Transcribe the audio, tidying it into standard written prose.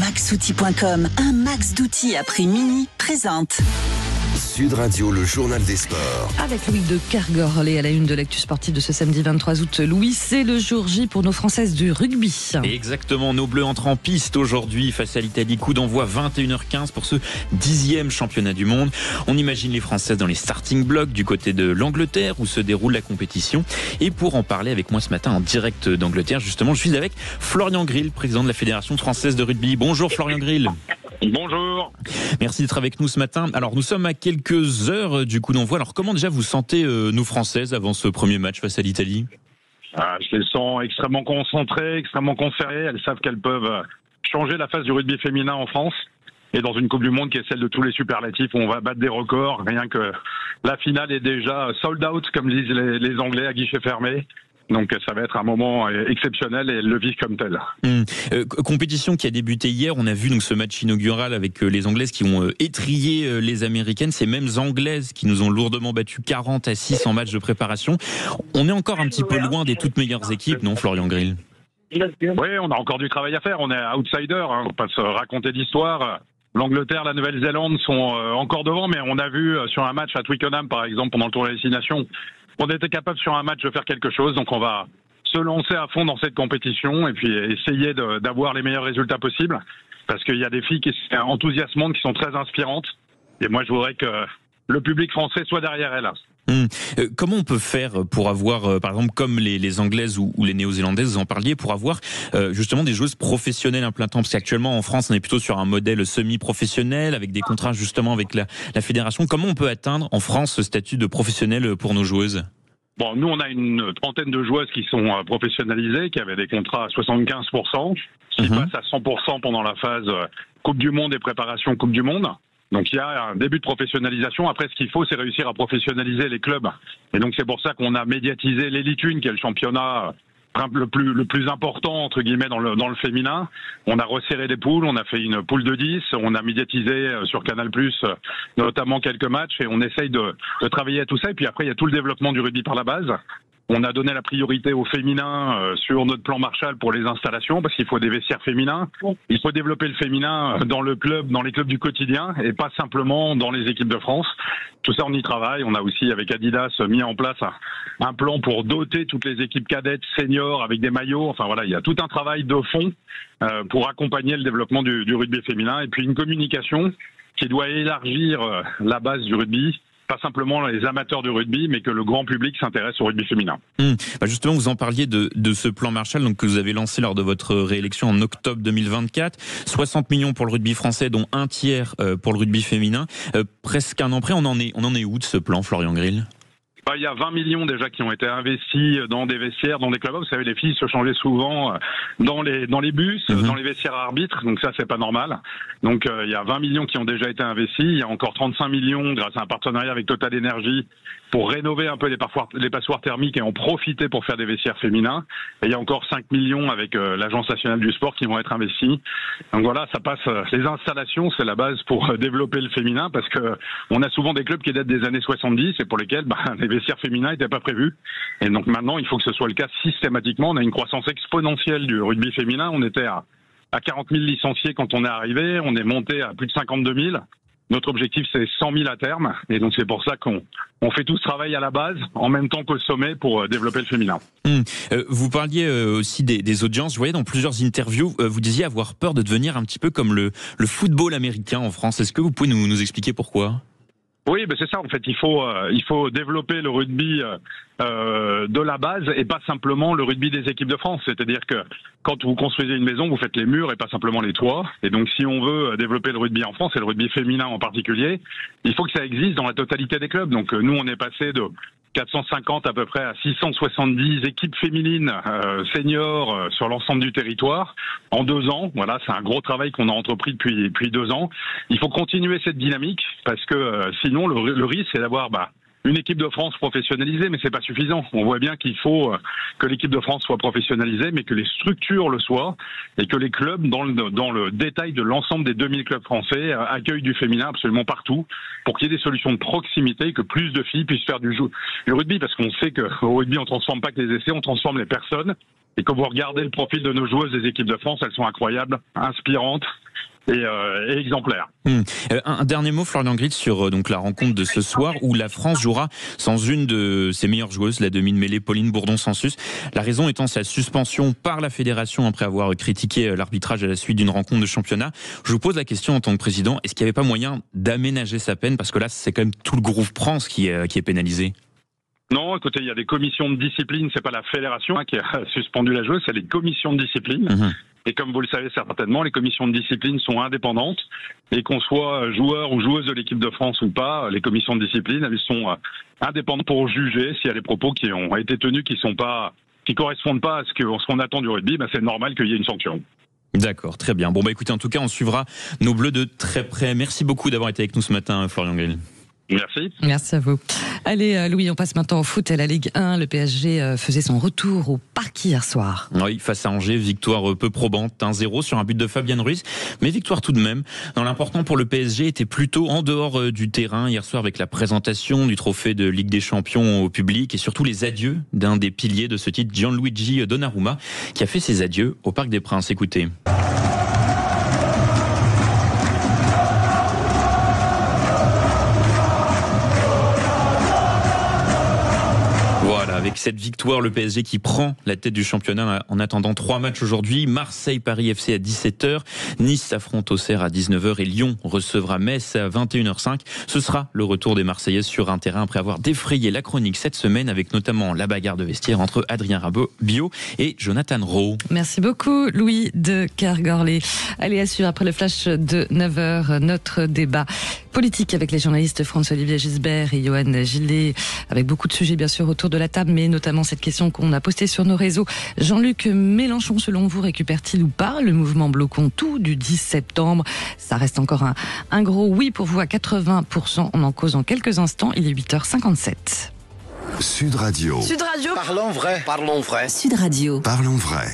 Maxoutil.com, un max d'outils à prix mini, présente Sud Radio, le journal des sports. Avec Louis de Kergorlé à la une de l'actu sportive de ce samedi 23 août. Louis, c'est le jour J pour nos Françaises du rugby. Exactement, nos Bleus entrent en piste aujourd'hui face à l'Italie. Coup d'envoi 21h15 pour ce 10e championnat du monde. On imagine les Françaises dans les starting blocks du côté de l'Angleterre où se déroule la compétition. Et pour en parler avec moi ce matin en direct d'Angleterre, justement, je suis avec Florian Grill, président de la Fédération française de rugby. Bonjour Florian Grill. Bonjour. Merci d'être avec nous ce matin. Alors nous sommes à quelques heures du coup d'envoi. Alors comment déjà vous sentez nous Françaises avant ce premier match face à l'Italie ? Je les sens extrêmement concentrées, extrêmement concentrées. Elles savent qu'elles peuvent changer la face du rugby féminin en France. Et dans une Coupe du Monde qui est celle de tous les superlatifs où on va battre des records. Rien que la finale est déjà sold out, comme disent les Anglais, à guichet fermé. Donc ça va être un moment exceptionnel et elles le vivent comme tel. Compétition qui a débuté hier. On a vu donc ce match inaugural avec les Anglaises qui ont étrillé les Américaines. Ces mêmes Anglaises qui nous ont lourdement battu 40-6 en match de préparation. On est encore un petit peu loin des toutes meilleures équipes, non Florian Grill ? Oui, on a encore du travail à faire. On est outsider, on va pas se raconter d'histoire. L'Angleterre, la Nouvelle-Zélande sont encore devant, mais on a vu sur un match à Twickenham, par exemple, pendant le Tour des Destinations, on était capable sur un match de faire quelque chose. Donc on va se lancer à fond dans cette compétition et puis essayer d'avoir les meilleurs résultats possibles. Parce qu'il y a des filles qui sont enthousiasmantes, qui sont très inspirantes. Et moi, je voudrais que le public français soit derrière elles. Comment on peut faire pour avoir, par exemple, comme les Anglaises ou les Néo-Zélandaises, vous en parliez, pour avoir justement des joueuses professionnelles à plein temps ? Parce qu'actuellement, en France, on est plutôt sur un modèle semi-professionnel, avec des contrats justement avec la fédération. Comment on peut atteindre en France ce statut de professionnel pour nos joueuses ? Bon, nous, on a une trentaine de joueuses qui sont professionnalisées, qui avaient des contrats à 75%, qui passent à 100% pendant la phase Coupe du Monde et préparation Coupe du Monde. Donc il y a un début de professionnalisation. Après, ce qu'il faut, c'est réussir à professionnaliser les clubs. Et donc c'est pour ça qu'on a médiatisé l'Elite 1, qui est le championnat le plus important entre guillemets dans le féminin. On a resserré des poules, on a fait une poule de 10, on a médiatisé sur Canal+, notamment quelques matchs, et on essaye de travailler à tout ça. Et puis après, il y a tout le développement du rugby par la base. On a donné la priorité au féminin sur notre plan Marshall pour les installations, parce qu'il faut des vestiaires féminins. Il faut développer le féminin dans les clubs du quotidien, et pas simplement dans les équipes de France. Tout ça, on y travaille. On a aussi, avec Adidas, mis en place un plan pour doter toutes les équipes cadettes, seniors, avec des maillots. Enfin voilà, il y a tout un travail de fond pour accompagner le développement du rugby féminin. Et puis une communication qui doit élargir la base du rugby. Pas simplement les amateurs du rugby, mais que le grand public s'intéresse au rugby féminin. Justement, vous en parliez de ce plan Marshall donc, que vous avez lancé lors de votre réélection en octobre 2024. 60 millions pour le rugby français, dont un tiers pour le rugby féminin. Presque un an près, on en est où de ce plan, Florian Grill ? Il y a 20 millions déjà qui ont été investis dans des vestiaires, dans des clubs. Vous savez, les filles se changeaient souvent dans les bus, dans les vestiaires à arbitres. Donc ça, c'est pas normal. Donc il y a 20 millions qui ont déjà été investis. Il y a encore 35 millions grâce à un partenariat avec Total Energy pour rénover un peu les passoires thermiques et en profiter pour faire des vestiaires féminins. Et il y a encore 5 millions avec l'Agence nationale du sport qui vont être investis. Donc voilà, ça passe. Les installations, c'est la base pour développer le féminin, parce que on a souvent des clubs qui datent des années 70 et pour lesquels les vestiaires féminins n'étaient pas prévus. Et donc maintenant, il faut que ce soit le cas systématiquement. On a une croissance exponentielle du rugby féminin. On était à 40 000 licenciés quand on est arrivé. On est monté à plus de 52 000. Notre objectif, c'est 100 000 à terme. Et donc, c'est pour ça qu'on fait tout ce travail à la base, en même temps qu'au sommet, pour développer le féminin. Vous parliez aussi des audiences. Je voyais dans plusieurs interviews, vous disiez avoir peur de devenir un petit peu comme le football américain en France. Est-ce que vous pouvez nous expliquer pourquoi ? Oui, c'est ça. En fait, il faut développer le rugby de la base et pas simplement le rugby des équipes de France. C'est-à-dire que quand vous construisez une maison, vous faites les murs et pas simplement les toits. Et donc, si on veut développer le rugby en France, et le rugby féminin en particulier, il faut que ça existe dans la totalité des clubs. Donc, nous, on est passé de 450 à peu près à 670 équipes féminines seniors sur l'ensemble du territoire en 2 ans. Voilà, c'est un gros travail qu'on a entrepris depuis 2 ans. Il faut continuer cette dynamique parce que sinon le risque c'est d'avoir une équipe de France professionnalisée, mais c'est pas suffisant. On voit bien qu'il faut que l'équipe de France soit professionnalisée, mais que les structures le soient et que les clubs, dans le détail de l'ensemble des 2000 clubs français, accueillent du féminin absolument partout pour qu'il y ait des solutions de proximité, que plus de filles puissent faire du rugby, parce qu'on sait qu'au rugby, on transforme pas que les essais, on transforme les personnes. Et quand vous regardez le profil de nos joueuses des équipes de France, elles sont incroyables, inspirantes et exemplaires. Un dernier mot, Florian Gritz, sur donc la rencontre de ce soir où la France jouera sans une de ses meilleures joueuses, la demi de mêlée Pauline Bourdon-Sansus. La raison étant sa suspension par la fédération après avoir critiqué l'arbitrage à la suite d'une rencontre de championnat. Je vous pose la question en tant que président, est-ce qu'il n'y avait pas moyen d'aménager sa peine? Parce que là, c'est quand même tout le groupe France qui est pénalisé. Non, écoutez, il y a des commissions de discipline, c'est pas la fédération qui a suspendu la joueuse, c'est les commissions de discipline. Et comme vous le savez certainement, les commissions de discipline sont indépendantes. Et qu'on soit joueur ou joueuse de l'équipe de France ou pas, les commissions de discipline, elles sont indépendantes pour juger s'il y a des propos qui ont été tenus qui correspondent pas à ce qu'on attend du rugby. C'est normal qu'il y ait une sanction. D'accord, très bien. Bon, écoutez, en tout cas, on suivra nos Bleus de très près. Merci beaucoup d'avoir été avec nous ce matin, Florian Gritz. Merci. Merci à vous. Allez, Louis, on passe maintenant au foot et à la Ligue 1. Le PSG faisait son retour au parc hier soir. Oui, face à Angers, victoire peu probante, 1-0 sur un but de Fabian Ruiz, mais victoire tout de même. Dans l'important pour le PSG était plutôt en dehors du terrain hier soir avec la présentation du trophée de Ligue des Champions au public et surtout les adieux d'un des piliers de ce titre, Gianluigi Donnarumma, qui a fait ses adieux au Parc des Princes. Écoutez. Avec cette victoire, le PSG qui prend la tête du championnat en attendant 3 matchs aujourd'hui. Marseille-Paris FC à 17h, Nice affronte Auxerre à 19h et Lyon recevra Metz à 21h05. Ce sera le retour des Marseillaises sur un terrain après avoir défrayé la chronique cette semaine avec notamment la bagarre de vestiaire entre Adrien Rabiot et Jonathan Rowe. Merci beaucoup Louis de Kergorlé. Allez, à suivre après le flash de 9h, notre débat politique avec les journalistes François-Olivier Gisbert et Johan Gillet, avec beaucoup de sujets bien sûr autour de la table, mais notamment cette question qu'on a postée sur nos réseaux. Jean-Luc Mélenchon, selon vous, récupère-t-il ou pas le mouvement Bloquons Tout du 10 septembre? Ça reste encore un gros oui pour vous à 80%. On en cause en quelques instants. Il est 8h57. Sud Radio. Sud Radio. Parlons vrai. Parlons vrai. Sud Radio. Parlons vrai.